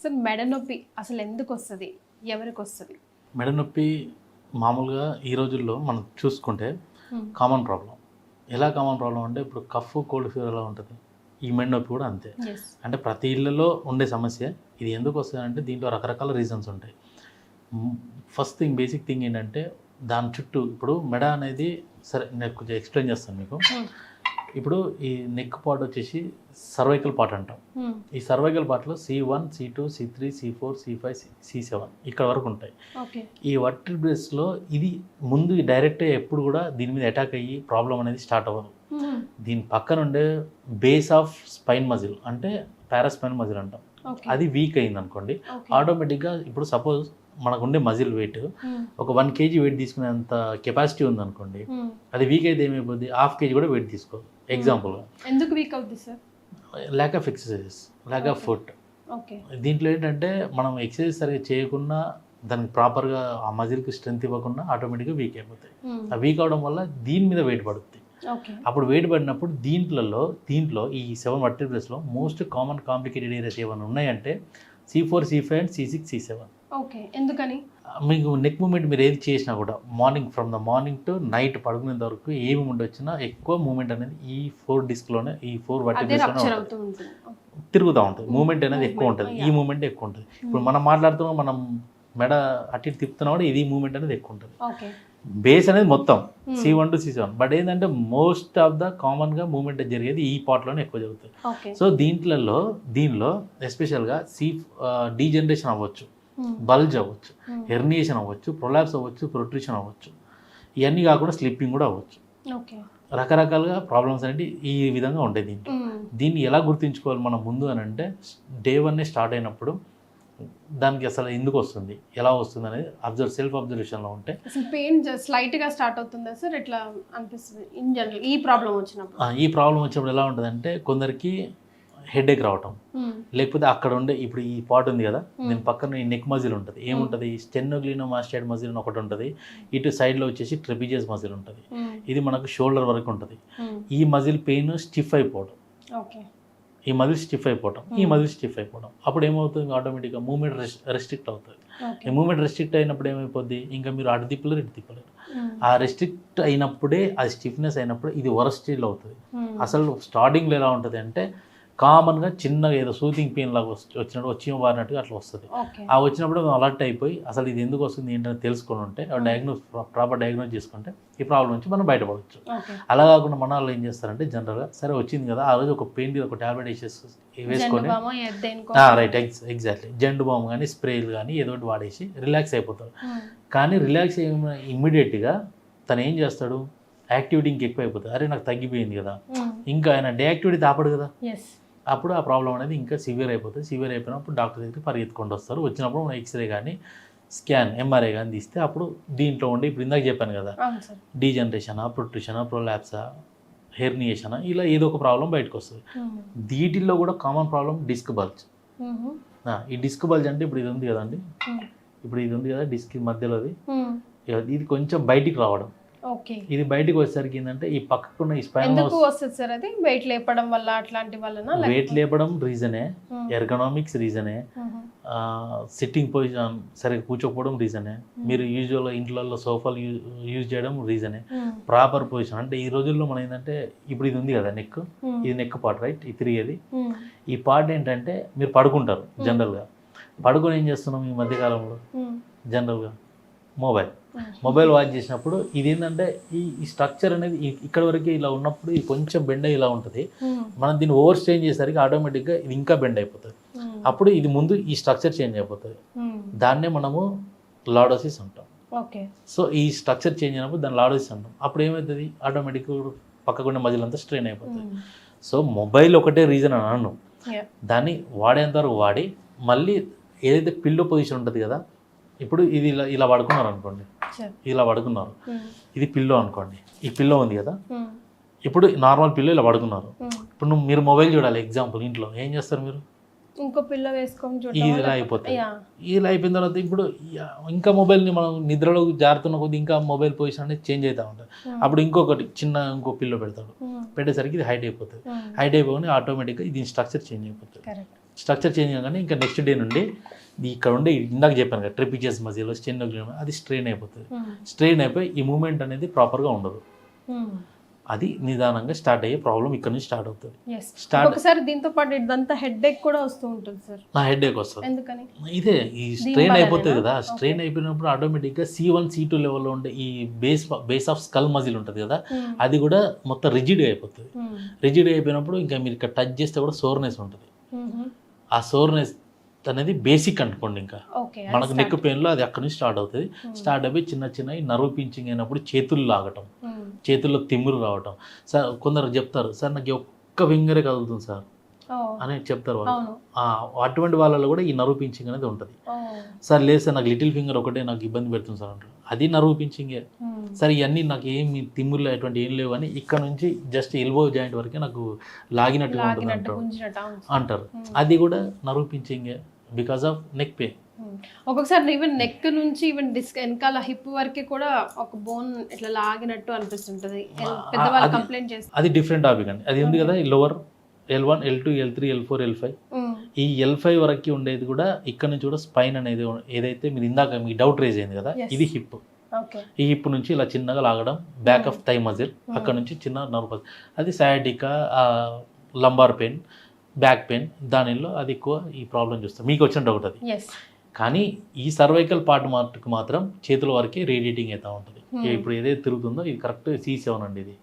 So మెడ నొప్పి అసలు ఎందుకు వస్తుంది, ఎవరికి వస్తుంది? మెడ నొప్పి మామూలుగా ఈ రోజుల్లో మనం చూసుకుంటే కామన్ ప్రాబ్లం. ఎలా కామన్ ప్రాబ్లం అంటే ఇప్పుడు కఫ్ కోల్డ్ ఫీవర్ ఎలా ఉంటుంది, ఈ మెడ నొప్పి కూడా అంతే. అంటే ప్రతి ఇళ్ళలో ఉండే సమస్య. ఇది ఎందుకు వస్తుంది అంటే దీంట్లో రకరకాల రీజన్స్ ఉంటాయి. ఫస్ట్ థింగ్, బేసిక్ థింగ్ ఏంటంటే దాని చుట్టూ ఇప్పుడు మెడ అనేది, సరే నేను కొంచెం ఎక్స్ప్లెయిన్ చేస్తాను మీకు. ఇప్పుడు ఈ నెక్ పార్ట్ వచ్చేసి సర్వైకల్ పార్ట్ అంటాం. ఈ సర్వైకల్ పార్ట్లో C1, C2, C3, C4, C5, C7 ఇక్కడ వరకు ఉంటాయి. ఈ వర్టిబ్రేస్లో ఇది ముందు డైరెక్ట్గా ఎప్పుడు కూడా దీని మీద అటాక్ అయ్యి ప్రాబ్లం అనేది స్టార్ట్ అవ్వదు. దీని పక్కన ఉండే బేస్ ఆఫ్ స్పైన్ మజిల్ అంటే పారాస్పైన్ మజిల్ అంటాం, అది వీక్ అయింది అనుకోండి, ఆటోమేటిక్గా ఇప్పుడు సపోజ్ మనకు ఉండే మజిల్ వెయిట్ ఒక 1 kg వెయిట్ తీసుకునేంత కెపాసిటీ ఉంది అనుకోండి, అది వీక్ అయితే ఏమైపోద్ది, ½ kg కూడా వెయిట్ తీసుకోదు. ఎగ్జాంపుల్గా ఎందుకు వీక్ అవుతుంది sir? Lack of exercises, lack of food. దీంట్లో ఏంటంటే మనం ఎక్సర్సైజ్ సరిగ్గా చేయకుండా, దానికి ప్రాపర్గా ఆ మజిల్కి స్ట్రెంత్ ఇవ్వకుండా ఆటోమేటిక్గా వీక్ అయిపోతాయి. ఆ వీక్ అవడం వల్ల దీని మీద వెయిట్ పడుతుంది. అప్పుడు వెయిట్ పడినప్పుడు దీంట్లో ఈ 7 వర్టిబ్రేస్లో మోస్ట్ కామన్ కాంప్లికేటెడ్ ఏరియాస్ ఏమైనా ఉన్నాయంటే C4, C5 and C6, C7. Okay, ఎందుకని? మీకు నెక్ మూమెంట్ మీరు ఏది చేసినా కూడా from the morning to night పడుకునేంత వరకు ఏ మూమెంట్ వచ్చినా ఎక్కువ మూమెంట్ అనేది ఈ 4 డిస్క్లోనే, ఈ 4 వర్టిబ్రేస్లోనే తిరుగుతూ ఉంటుంది. మూమెంట్ అనేది ఎక్కువ ఉంటుంది, ఈ మూమెంట్ ఎక్కువ ఉంటుంది. ఇప్పుడు మనం మాట్లాడుతున్నాం, మనం మెడ అటు ఇటు తిప్పుతున్నా కూడా ఇది మూమెంట్ అనేది ఎక్కువ ఉంటుంది. బేస్ అనేది మొత్తం C1 to C7. బట్ ఏంటంటే మోస్ట్ ఆఫ్ ద కామన్గా మూమెంట్ జరిగేది ఈ పార్ట్లోనే ఎక్కువ జరుగుతుంది. సో దీనిలో ఎస్పెషల్గా డీజనరేషన్ అవ్వచ్చు, బల్జ్ అవ్వచ్చు, హెర్నియేషన్ అవ్వచ్చు, ప్రొలాప్స్ అవ్వచ్చు, ప్రొట్రిషన్ అవ్వచ్చు, ఇవన్నీ కాకుండా స్లిప్పింగ్ కూడా అవ్వచ్చు. రకరకాలుగా ప్రాబ్లమ్స్ అనేవి ఈ విధంగా ఉంటాయి. దీన్ని ఎలా గుర్తుంచుకోవాలి మనం ముందు అని అంటే, డే 1 స్టార్ట్ అయినప్పుడు దానికి అసలు ఎందుకు వస్తుంది, ఎలా వస్తుంది అనేది సెల్ఫ్ అబ్జర్వేషన్లో ఉంటే, అసలు పెయిన్ స్లైట్గా స్టార్ట్ అవుతుందా సార్? ఎట్లా అనిపిస్తుంది ఇన్ జనరల్ ఈ ప్రాబ్లం వచ్చినప్పుడు? ఎలా ఉంటుంది అంటే, కొందరికి హెడేక్ రావటం, లేకపోతే అక్కడ ఉండే ఇప్పుడు ఈ పార్ట్ ఉంది కదా, దీని పక్కన ఈ నెక్ మజిల్ ఉంటుంది. ఏముంటుంది, స్టెనోగ్లినోమాస్టైడ్ మజిల్ అని ఒకటి ఉంటుంది. ఇటు సైడ్లో వచ్చేసి ట్రెపిజియస్ మజిల్ ఉంటుంది. ఇది మనకు షోల్డర్ వరకు ఉంటుంది. ఈ మజిల్ పెయిన్ స్టిఫ్ అయిపోవడం, ఈ మజిల్ స్టిఫ్ అయిపోవడం, అప్పుడు ఏమవుతుంది, ఆటోమేటిక్గా మూమెంట్ రెస్ట్రిక్ట్ అవుతుంది. ఈ మూమెంట్ రెస్ట్రిక్ట్ అయినప్పుడు ఏమైపోద్ది, ఇంకా మీరు అటు తిప్పలేరు, ఇటు తిప్పలేరు. ఆ రెస్ట్రిక్ట్ అయినప్పుడే, అది స్టిఫ్నెస్ అయినప్పుడు ఇది వరస్ట్ స్టేజ్లో అవుతుంది. అసలు స్టార్టింగ్లో ఎలా ఉంటుంది అంటే, కామన్గా చిన్నగా ఏదో సూతింగ్ పెయిన్ లాగా వచ్చినట్టు, వచ్చి వారినట్టుగా అట్లా వస్తుంది. ఆ వచ్చినప్పుడు మేము అలర్ట్ అయిపోయి అసలు ఇది ఎందుకు వస్తుంది ఏంటని తెలుసుకొని ఉంటే, ప్రాపర్ డయాగ్నోస్ చేసుకుంటే ఈ ప్రాబ్లం నుంచి మనం బయటపడవచ్చు. అలా కాకుండా మన వాళ్ళు ఏం చేస్తారంటే, జనరల్గా సరే వచ్చింది కదా, ఆ రోజు ఒక పెయిన్ ఒక ట్యాబ్లెట్ వేసుకొని రైట్ ఎగ్జాక్ట్లీ జెండు బామ్ కానీ స్ప్రేలు కానీ ఏదో ఒకటి వాడేసి రిలాక్స్ అయిపోతారు. కానీ రిలాక్స్ అయిన ఇమ్మీడియట్గా తను ఏం చేస్తాడు, యాక్టివిటీ ఇంకెక్కువ అయిపోతుంది. అరే నాకు తగ్గిపోయింది కదా, ఇంకా ఆయన డే యాక్టివిటీ తాపడు కదా, అప్పుడు ఆ ప్రాబ్లం అనేది ఇంకా సివియర్ అయిపోతుంది. సివియర్ అయిపోయినప్పుడు డాక్టర్ దగ్గరికి పరిగెత్తుకుంటూ వస్తారు. వచ్చినప్పుడు మనం ఎక్స్రే కానీ స్కాన్ ఎంఆర్ఐ కానీ తీస్తే అప్పుడు దీంట్లో ఉండి, ఇప్పుడు ఇందాక చెప్పాను కదా, డీజనరేషనా, ప్రొట్రిషనా, ప్రొలాప్సా, హెర్నియేషనా, ఇలా ఏదో ఒక ప్రాబ్లం బయటకు వస్తుంది. వీటిల్లో కూడా కామన్ ప్రాబ్లం డిస్క్ బల్జ్. ఈ డిస్క్ బల్జ్ అంటే ఇప్పుడు ఇది ఉంది కదండి, ఇప్పుడు ఇది ఉంది కదా డిస్క్ మధ్యలోది, ఇది కొంచెం బయటికి రావడం. ఇది బయటకు వచ్చేసరికి ఏంటంటే, ఈ పక్కకున్న ఈ స్పైన్ వస్తుంది సార్, అది వెయిట్ లేపడం వల్ల, అట్లాంటి వల్ల వెయిట్ లేపడం రీజనే, ఎర్గనామిక్స్ రీజనే, సిట్టింగ్ పొజిషన్ సరిగ్గా కూర్చోకపోవడం రీజనే, మీరు యూజువల్గా ఇంట్లో సోఫాలు యూజ్ చేయడం రీజనే, ప్రాపర్ పొజిషన్ అంటే ఈ రోజుల్లో మనం ఏంటంటే, ఇప్పుడు ఇది ఉంది కదా నెక్, ఇది నెక్ పార్ట్ రైట్, ఇది తిరిగేది. ఈ పార్ట్ ఏంటంటే మీరు పడుకుంటారు జనరల్గా, పడుకొని ఏం చేస్తున్నాం ఈ మధ్యకాలంలో జనరల్గా మొబైల్ వాచ్ చేసినప్పుడు ఇది ఏంటంటే, ఈ స్ట్రక్చర్ అనేది ఇక్కడ వరకు ఇలా ఉన్నప్పుడు ఇది కొంచెం బెండ్ ఇలా ఉంటుంది. మనం దీన్ని ఓవర్ స్ట్రెయిన్ చేసేసరికి ఆటోమేటిక్గా ఇది ఇంకా బెండ్ అయిపోతుంది. అప్పుడు ఇది ముందు ఈ స్ట్రక్చర్ చేంజ్ అయిపోతుంది. దాన్నే మనము లార్డోసిస్ అంటాం. సో ఈ స్ట్రక్చర్ చేంజ్ అయినప్పుడు దాన్ని లార్డోసిస్ అంటాం. అప్పుడు ఏమవుతుంది, ఆటోమేటిక్గా పక్కకుండా మజిల్ అంతా స్ట్రెయిన్ అయిపోతుంది. సో మొబైల్ ఒకటే రీజన్ అని అన్నాను, దాన్ని వాడేంత వరకు వాడి మళ్ళీ ఏదైతే పిల్లో పొజిషన్ ఉంటుంది కదా, ఇప్పుడు ఇది ఇలా పడుకున్నారు అనుకోండి, ఇలా పడుకున్నారు, ఇది పిల్లో అనుకోండి, ఈ పిల్లో ఉంది కదా, ఇప్పుడు నార్మల్ పిల్లో ఇలా పడుకున్నారు. ఇప్పుడు మీరు మొబైల్ చూడాలి ఎగ్జాంపుల్, ఇంట్లో ఏం చేస్తారు మీరు, ఇంకో పిల్లో వేసుకొని ఇలా అయిపోతుంది. ఇలా అయిపోయిన తర్వాత ఇప్పుడు ఇంకా మొబైల్ని మనం నిద్రలో జారుతున్న కొద్ది ఇంకా మొబైల్ పొజిషన్ అనేది చేంజ్ అవుతూ ఉంటుంది. అప్పుడు ఇంకో పిల్లో పెడతాడు, పెట్టేసరికి ఇది హైట్ అయిపోతుంది. హైట్ అయిపోయి ఆటోమేటిక్గా దీని స్ట్రక్చర్ చేంజ్ అయిపోతుంది. స్ట్రక్చర్ చేంజ్ కానీ ఇంకా నెక్స్ట్ డే నుండి ఇక్కడ ఉండి ఇందాక చెప్పాను కదా ట్రెపిజియస్ మజిల్ స్టెనోగ్లియం అది స్ట్రెయిన్ అయిపోతుంది. స్ట్రెయిన్ అయిపోయి ఈ మూమెంట్ అనేది ప్రాపర్గా ఉండదు. అది నిదానంగా స్టార్ట్ అయ్యే ప్రాబ్లం ఇక్కడ నుంచి స్టార్ట్ అవుతుంది. ఒకసారి దీంతో పాటు ఇదంతా హెడ్ ఏక్ కూడా వస్తూ ఉంటుంది సార్. హెడ్ ఏక్ వస్తుంది. ఎందుకని? ఇదే ఈ స్ట్రెయిన్ అయిపోతుంది కదా, స్ట్రెయిన్ అయిపోయినప్పుడు ఆటోమేటిక్గా C1 C2 లెవెల్లో ఉండే ఈ బేస్ ఆఫ్ స్కల్ మజిల్ ఉంటుంది కదా, అది కూడా మొత్తం రిజిడ్ అయిపోతుంది. రిజిడ్ అయిపోయినప్పుడు ఇంకా మీరు ఇక్కడ టచ్ చేస్తే కూడా సోర్నెస్ ఉంటుంది. ఆ సోర్నెస్ అనేది బేసిక్ అనుకోండి. ఇంకా మనకు నెక్ పెయిన్లో అది అక్కడ నుంచి స్టార్ట్ అవుతుంది. స్టార్ట్ అయిపోయి చిన్న నర్వ్ పించింగ్ అయినప్పుడు చేతులు లాగటం, చేతుల్లో తిమ్మురు రావటం. సార్ కొందరు చెప్తారు సార్ నాకు ఒక్క ఫింగరే కదులుతుంది సార్ అని చెప్తారు వాళ్ళు. అటువంటి వాళ్ళలో కూడా ఈ నర్వ్ పించింగ్ అనేది ఉంటుంది. సార్ లేదు సార్ నాకు లిటిల్ ఫింగర్ ఒకటే నాకు ఇబ్బంది పెడుతుంది సార్ అంటారు. అది నర్వ్ పించింగే. సరే ఇవన్నీ నాకు ఏమి తిమ్మురులు అటువంటి ఏం లేవు అని ఇక్కడ నుంచి జస్ట్ ఎల్బో జాయింట్ వరకే నాకు లాగినట్టుగా ఉంటుంది అంటారు. అది కూడా నర్వ్ పించింగే బికాస్ ఆఫ్ నెక్ పెయిన్. ఒక్కొక్కసారి ఈవెన్ నెక్ నుంచి ఈవెన్ డిస్క్ వెనకాల హిప్ వరకే కూడా ఒక బోన్ ఇట్లా లాగినట్టు అనిపిస్తుంటది. పెద్దవాళ్ళు కంప్లైంట్ చేస్తారు. అది డిఫరెంట్ టాపిక్ అండి. అది ఉంది కదా lower L1 L2 L3 L4 L5 ఈ L5 వరకు ఉండేది కూడా ఇక్కడ నుంచి కూడా స్పైన్ అనేది ఏదైతే మీరు ఇందాక మీ డౌట్ రేజ్ అయింది కదా, ఇది హిప్. ఈ హిప్ నుంచి ఇలా చిన్నగా లాగడం, బ్యాక్ ఆఫ్ థై మజిల్, అక్కడ నుంచి చిన్న నర్వ్, అది sciatica, lumbar pain, back pain, దానిలో అది ఎక్కువ ఈ ప్రాబ్లం చూస్తాం. మీకు వచ్చిన డౌట్ అది. కానీ ఈ సర్వైకల్ పార్ట్ మాత్రం చేతుల వరకే రేడియేటింగ్ అవుతూ ఉంటుంది. ఇప్పుడు ఏదైతే తిరుగుతుందో ఇది కరెక్ట్ C7 అండి.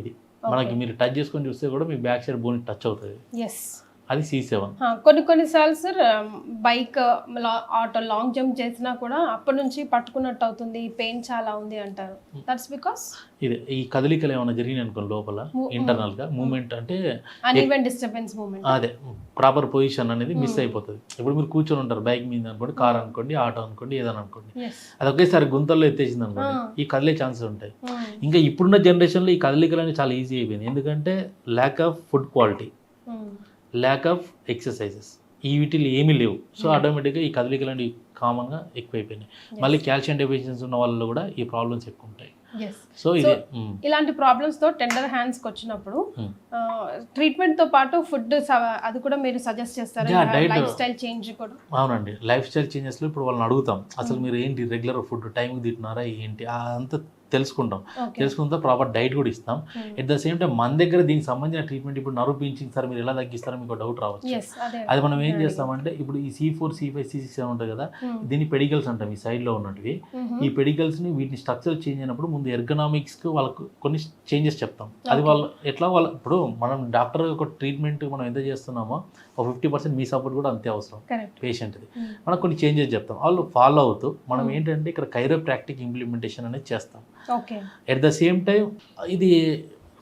ఇది మనకి మీరు టచ్ చేసుకొని చూస్తే కూడా మీ బ్యాక్ సైడ్ బోన్ టచ్ అవుతుంది. అది C7. కొన్నిసార్లు sir bike auto long jump చేసినా కూడా అప్పటి నుంచి పట్టుకున్నట్టు అవుతుంది, పెయిన్ చాలా ఉంది అంటారు. దట్స్ బికాస్ ఇది ఈ కదలికలు ఏమైనా జరిగినాయి అనుకోండి లోపల ఇంటర్నల్ గా మూమెంట్ అంటే అన్ఈవెన్ డిస్టర్బెన్స్ మూమెంట్, అదే ప్రాపర్ పొజిషన్ అనేది మిస్ అయిపోతుంది. ఇప్పుడు మీరు కూర్చొని ఉంటారు బైక్ మీద అనుకోండి, కార్ అనుకోండి, ఆటో అనుకోండి, ఏదైనా అనుకోండి, అది ఒకేసారి గుంతల్లో ఎత్తేసింది అనుకోండి, ఈ కదిలే ఛాన్సెస్ ఉంటాయి. ఇంకా ఇప్పుడున్న జనరేషన్లో ఈ కదలికలు అనేది చాలా ఈజీ అయిపోయింది. ఎందుకంటే lack of food quality, lack of exercises, ఈ వీటిలో ఏమీ లేవు. సో ఆటోమేటిక్గా ఈ కదలికలు అనేవి కామన్గా ఎక్కువైపోయినాయి. మళ్ళీ కాల్షియం డెఫిషియన్సీ ఉన్న వాళ్ళలో కూడా ఈ ప్రాబ్లమ్స్ ఎక్కువ ఉంటాయి. సో ఇది ఇలాంటి ప్రాబ్లమ్స్ తో టెండర్ హ్యాండ్స్కి వచ్చినప్పుడు ట్రీట్మెంట్ తో పాటు ఫుడ్ అది కూడా మీరు సజెస్ట్ చేస్తారు, లైఫ్ స్టైల్ చేంజ్ కూడా. అవునండి, లైఫ్ స్టైల్ చేంజెస్లో ఇప్పుడు వాళ్ళని అడుగుతాం అసలు మీరు ఏంటి రెగ్యులర్ ఫుడ్ టైంకి తింటున్నారా ఏంటి అంతా తెలుసుకుంటాం. తెలుసుకుంటే ప్రాపర్ డైట్ కూడా ఇస్తాం. ఎట్ ద సేమ్ టైం మన దగ్గర దీనికి సంబంధించిన ట్రీట్మెంట్ ఇప్పుడు నర్వ్ పించింగ్ సార్ మీరు ఎలా తగ్గిస్తారో మీకు డౌట్ రావచ్చు. అది మనం ఏం చేస్తామంటే ఇప్పుడు ఈ C4 C5 C6 ఉంటుంది కదా, దీన్ని పెడికల్స్ అంటాం. ఈ సైడ్లో ఉన్నటివి ఈ పెడికల్స్ని వీటిని స్ట్రక్చర్ చేంజ్ అయినప్పుడు ముందు ఎర్గనామిక్స్కి వాళ్ళకు కొన్ని చేంజెస్ చెప్తాం. అది వాళ్ళు ఎట్లా వాళ్ళ ఇప్పుడు మనం డాక్టర్ ఒక ట్రీట్మెంట్ మనం ఎంత చేస్తున్నామో ఒక 50% మీ సపోర్ట్ కూడా అంతే అవసరం పేషెంట్ది. మనం కొన్ని చేంజెస్ చెప్తాం, వాళ్ళు ఫాలో అవుతూ మనం ఏంటంటే ఇక్కడ కైరోప్రాక్టిక్ ఇంప్లిమెంటేషన్ అనేది చేస్తాం. ఎట్ ద సేమ్ టైం ఇది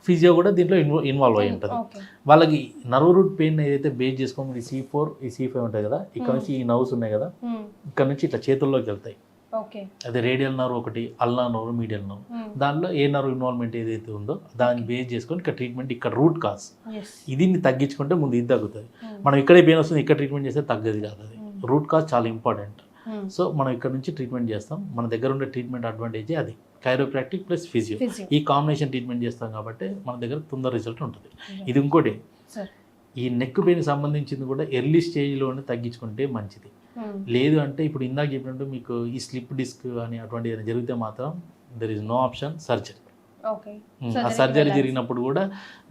ఫిజియో కూడా దీంట్లో ఇన్వాల్వ్ అయి ఉంటుంది. వాళ్ళకి నర్వ్ రూట్ పెయిన్ ఏదైతే బేస్ చేసుకోమని C4 ఈ C5 ఉంటాయి కదా, ఇక్కడ నుంచి ఈ నర్వ్స్ ఉన్నాయి కదా, ఇక్కడ నుంచి ఇట్లా చేతుల్లోకి వెళ్తాయి. అదే రేడియల్ నర్వ్ ఒకటి, అల్నా నర్వ్, మీడియల్ నర్వ్, దానిలో ఏ నర్వ్ ఇన్వాల్వ్మెంట్ ఏదైతే ఉందో దాన్ని బేస్ చేసుకొని ఇక్కడ ట్రీట్మెంట్, ఇక్కడ రూట్ కాజ్ దీన్ని తగ్గించుకుంటే ముందు ఇది తగ్గుతుంది. మనం ఇక్కడే పెయిన్ వస్తుంది ఇక్కడ ట్రీట్మెంట్ చేస్తే తగ్గదు కాదు. అది రూట్ కాజ్ చాలా ఇంపార్టెంట్. సో మనం ఇక్కడ నుంచి ట్రీట్మెంట్ చేస్తాం. మన దగ్గర ఉండే ట్రీట్మెంట్ అడ్వాంటేజ్ అది కైరోప్రాక్టిక్ ప్లస్ ఫిజియో, ఈ కాంబినేషన్ ట్రీట్మెంట్ చేస్తాం కాబట్టి మన దగ్గర తొందర రిజల్ట్ ఉంటుంది. ఇది ఇంకోటి, ఈ నెక్ పెయిన్ సంబంధించింది కూడా ఎర్లీ స్టేజ్లోనే తగ్గించుకుంటే మంచిది. లేదు అంటే ఇప్పుడు ఇందాక చెప్పినట్టు మీకు ఈ స్లిప్ డిస్క్ అని అటువంటి ఏదైనా జరిగితే మాత్రం there is no option surgery. ఆ సర్జరీ జరిగినప్పుడు కూడా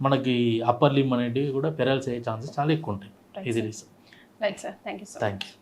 మనకి అప్పర్ లిమ్ అనేటివి కూడా పెరాలైజ్ అయ్యే ఛాన్సెస్ చాలా ఎక్కువ ఉంటాయి. ఇది reason. Right sir, thank you.